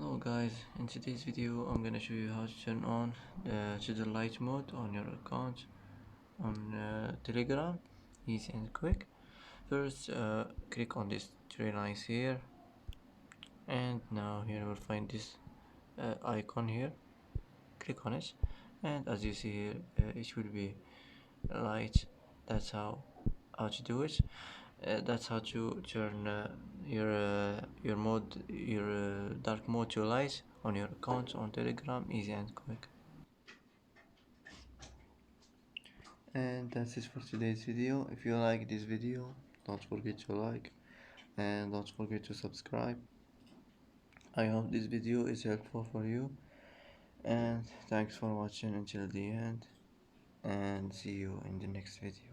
Hello guys, in today's video I'm gonna show you how to turn on the shadow light mode on your account on Telegram, easy and quick. First click on these three lines here, and now here you will find this icon here. Click on it, and as you see here it will be light. That's how to do it. That's how to turn your mode, your dark mode to light on your account on Telegram, easy and quick. And that's it for today's video. If you like this video, don't forget to like and don't forget to subscribe. I hope this video is helpful for you, and thanks for watching until the end, and see you in the next video.